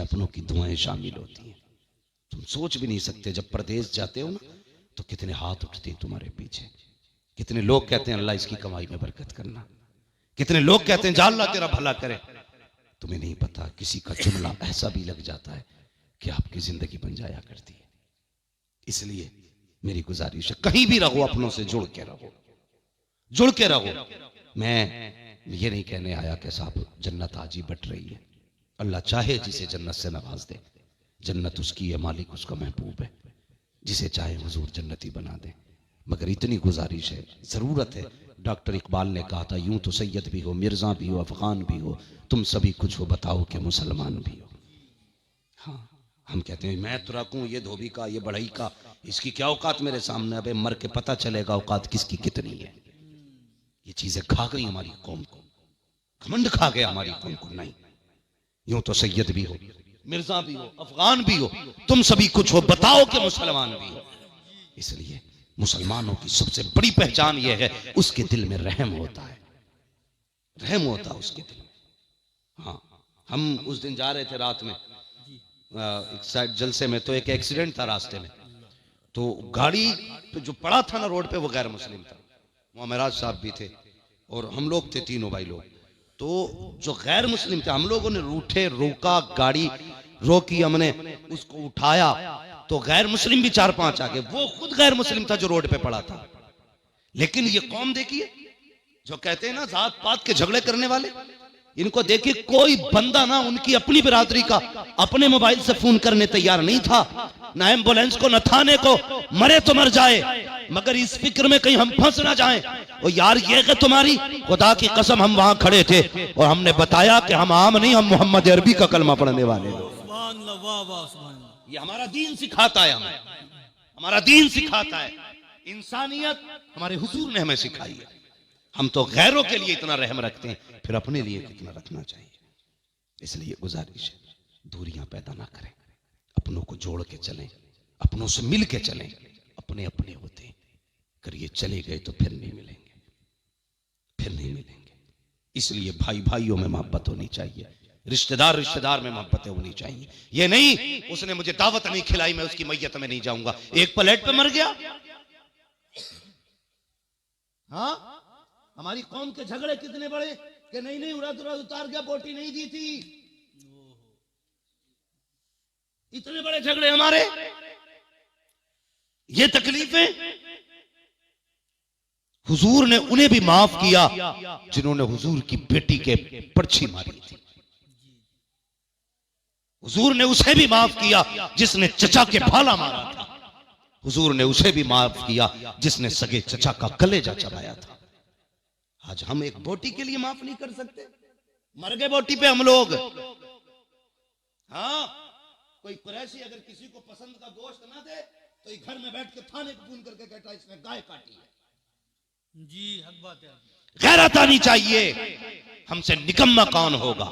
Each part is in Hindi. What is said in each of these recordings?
अपनों की दुआएं शामिल होती हैं। तुम सोच भी नहीं सकते, जब प्रदेश जाते हो ना तो कितने हाथ उठते हैं तुम्हारे पीछे, कितने लोग कहते हैं अल्लाह इसकी कमाई में बरकत करना, कितने लोग कहते हैं जा अल्लाह तेरा भला करे। तुम्हें नहीं पता किसी का जुमला ऐसा भी लग जाता है कि आपकी जिंदगी बन जाया करती है। इसलिए मेरी गुजारिश है, कहीं भी रहो अपनों से जुड़ के रहो, जुड़ के रहो। मैं ये नहीं कहने आया कि साहब जन्नत आज ही बट रही है, अल्लाह चाहे जिसे जन्नत से नवाज दे, जन्नत उसकी है, मालिक उसका महबूब है, जिसे चाहे हुजूर जन्नती बना दे। मगर इतनी गुजारिश है, जरूरत है। डॉक्टर इकबाल ने कहा था, यूं तो सैयद भी हो, मिर्जा भी हो, अफगान भी हो, तुम सभी कुछ हो, बताओ कि मुसलमान भी हो। हाँ, हम कहते हैं मैं तो रखूं ये धोबी का, ये बढ़ई का, इसकी क्या औकात मेरे सामने। अबे मर के पता चलेगा औकात किसकी कितनी है। ये चीजें खा गई हमारी कौम को, घमंड खा गया हमारी कौम को। नहीं, यूं तो सैयद भी हो, मिर्जा भी हो, अफगान भी हो, तुम सभी कुछ हो, बताओ कि मुसलमान भी हो। इसलिए मुसलमानों की सबसे बड़ी पहचान यह है, उसके दिल में रहम होता है, रहम होता है उसके दिल में। हाँ, हम उस दिन जा रहे थे रात में एक साइड जलसे में, तो एक एक्सीडेंट था रास्ते में, तो गाड़ी पे जो पड़ा था ना रोड पे वो गैर मुस्लिम था। वहां महराज साहब भी थे और हम लोग थे, तीनों भाई लोग। तो जो गैर मुस्लिम थे, हम लोगों ने रूठे, रोका, गाड़ी रोकी, हमने उसको उठाया, तो गैर मुस्लिम भी 4-5 आ गए। वो खुद गैर मुस्लिम था जो रोड पे पड़ा था। लेकिन ये कौम देखिए, जो कहते हैं ना जात पात के झगड़े करने वाले, इनको देखिए, कोई बंदा ना उनकी अपनी बिरादरी का अपने मोबाइल से फोन करने तैयार नहीं था, ना एम्बुलेंस को, न थाने को। मरे तो मर जाए, मगर इस फिक्र में कहीं हम फंस ना जाएं। और यार ये कि तुम्हारी खुदा की कसम, हम वहां खड़े थे और हमने बताया कि हम आम नहीं, हम मोहम्मद अरबी का कलमा पढ़ने वाले लोग। ये हमारा दीन सिखाता है, हमारा दीन सिखाता है, इंसानियत हमारे हुजूर ने हमें सिखाई है। हम तो गैरों के लिए इतना रहम रखते हैं, फिर अपने लिए कितना रखना चाहिए। इसलिए गुजारिश है, दूरियां पैदा ना करें, अपनों को जोड़ के चलें, अपनों से मिल के चलें। अपने अपने होते हैं, अगर ये चले गए तो फिर नहीं मिलेंगे, फिर नहीं मिलेंगे। इसलिए भाई भाइयों में मोहब्बत होनी चाहिए, रिश्तेदार रिश्तेदार में मोहब्बतें होनी चाहिए। ये नहीं उसने मुझे दावत नहीं खिलाई, मैं उसकी मैयत में नहीं जाऊंगा। एक प्लेट पे मर गया। हाँ, हमारी कौम के झगड़े कितने बड़े कि नहीं नहीं उड़ा उतार गया, बोटी नहीं दी थी। इतने बड़े झगड़े हमारे, ये तकलीफें। हुजूर ने उन्हें भी माफ किया जिन्होंने हुजूर की बेटी के पर्ची मारी थी। हुजूर ने उसे भी माफ किया जिसने चचा के भाला मारा था। हुजूर ने उसे भी माफ किया जिसने सगे चचा का कलेजा चबाया था। आज हम एक बोटी के लिए माफ नहीं कर सकते, मर गए बोटी पे हम लोग। हाँ, कोई कुरैशी अगर किसी को पसंद का गोश्त ना दे तो ये घर में बैठ के थाने को फोन करके कहता है इसने गाय काटी है। जी हक बात है, गैरत आनी चाहिए। हमसे निकम्मा कौन होगा।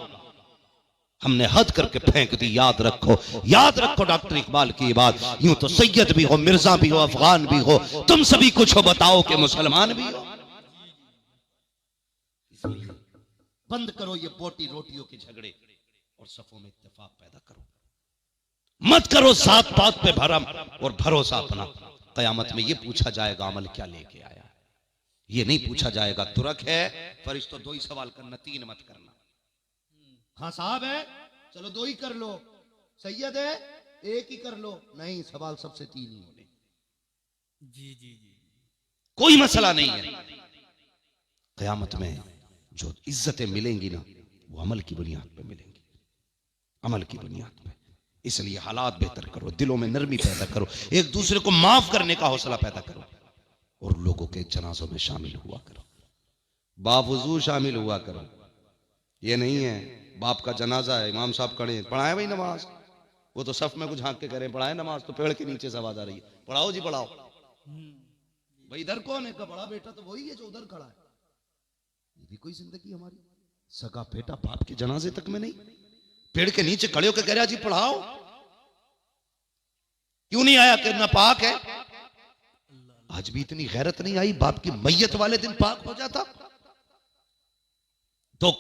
हमने हद करके फेंक दी। याद रखो, याद रखो डॉक्टर इकबाल की बात, यूं तो सैयद भी हो, मिर्जा भी हो, अफगान भी हो, तुम सभी कुछ हो, बताओ कि मुसलमान भी हो। बंद करो ये बोटी रोटियों के झगड़े और सफों में इत्तेफाक पैदा करो। मत करो सात पात पे भरम और भरोसा अपना। कयामत में ये पूछा जाएगा अमल क्या लेके आया, ये नहीं पूछा जाएगा तुरक है फरिश्तों 2 ही सवाल करना, 3 मत करना। हाँ साहब है, चलो 2 ही कर लो। सैयद है, 1 ही कर लो। नहीं, सवाल सबसे 3 ही होने। जी जी जी, कोई मसला नहीं है। कयामत में जो इज्जतें मिलेंगी ना, वो अमल की बुनियाद पे मिलेंगी, अमल की बुनियाद पे। इसलिए हालात बेहतर करो, दिलों में नरमी पैदा करो, एक दूसरे को माफ करने का हौसला पैदा करो और लोगों के जनाजों में शामिल हुआ करो, बावजूद शामिल हुआ करो। ये नहीं है बाप का जनाजा है, इमाम साहब खड़े हैं, पढ़ाए भाई नमाज, वो तो सफ में कुछ झांक के कह रहे हैं पढ़ाए नमाज, तो पेड़ के नीचे से आवाज आ रही है पढ़ाओ जी पढ़ाओ। भाई इधर कौन है? का बड़ा बेटा तो वही है जो उधर खड़ा है। ये भी कोई जिंदगी हमारी? सगा बेटा बाप के जनाजे तक में नहीं, पेड़ के नीचे खड़े होकर कह रहा जी पढ़ाओ। क्यों नहीं आया? कि नापाक है। आज भी इतनी गैरत नहीं आई, बाप की मैयत वाले दिन पाक हो जाता। तो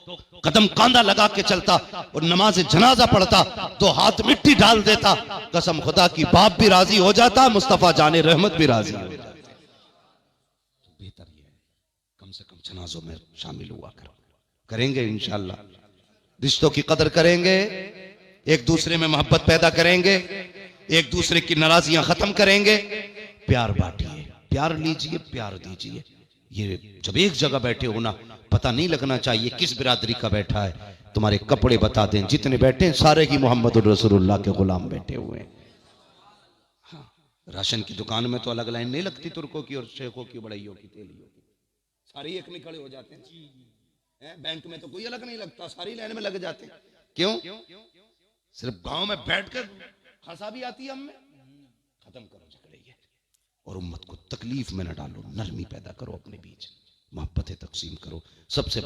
कदम कांधा लगा के चलता और नमाज जनाजा पढ़ता तो हाथ मिट्टी डाल देता, कसम खुदा की बाप भी राजी हो जाता, मुस्तफा जाने रहमत भी राजी हो जाता। तो बेहतर ये है कम से कम जनाजों में शामिल हुआ करो। करेंगे इंशाअल्लाह, रिश्तों की कदर करेंगे, एक दूसरे में मोहब्बत पैदा करेंगे, एक दूसरे की नाराजियां खत्म करेंगे, प्यार बांटिए, प्यार लीजिए, प्यार दीजिए। ये जब एक जगह बैठे हो ना, पता नहीं लगना चाहिए किस बिरादरी का बैठा है। तुम्हारे कपड़े बता दें, जितने बैठे हैं सारे ही मोहम्मद रसूलुल्लाह के गुलाम बैठे हुए हैं। हाँ, राशन की दुकान में तो अलग लाइन नहीं लगती, तुर्कों की और शेखों की, बड़ाइयों की, तेलियों की, सारे एक में खड़े हो जाते हैं। बैंक में तो कोई अलग नहीं लगता, सारी लाइन में लग जाते हैं। क्यों? सिर्फ गांव में बैठकर हंसा भी आती है हमें। खत्म करो झगड़े ये, और उम्मत को तकलीफ में न डालो, नरमी पैदा करो, अपने बीच मोहब्बतें तकसीम करो। सबसे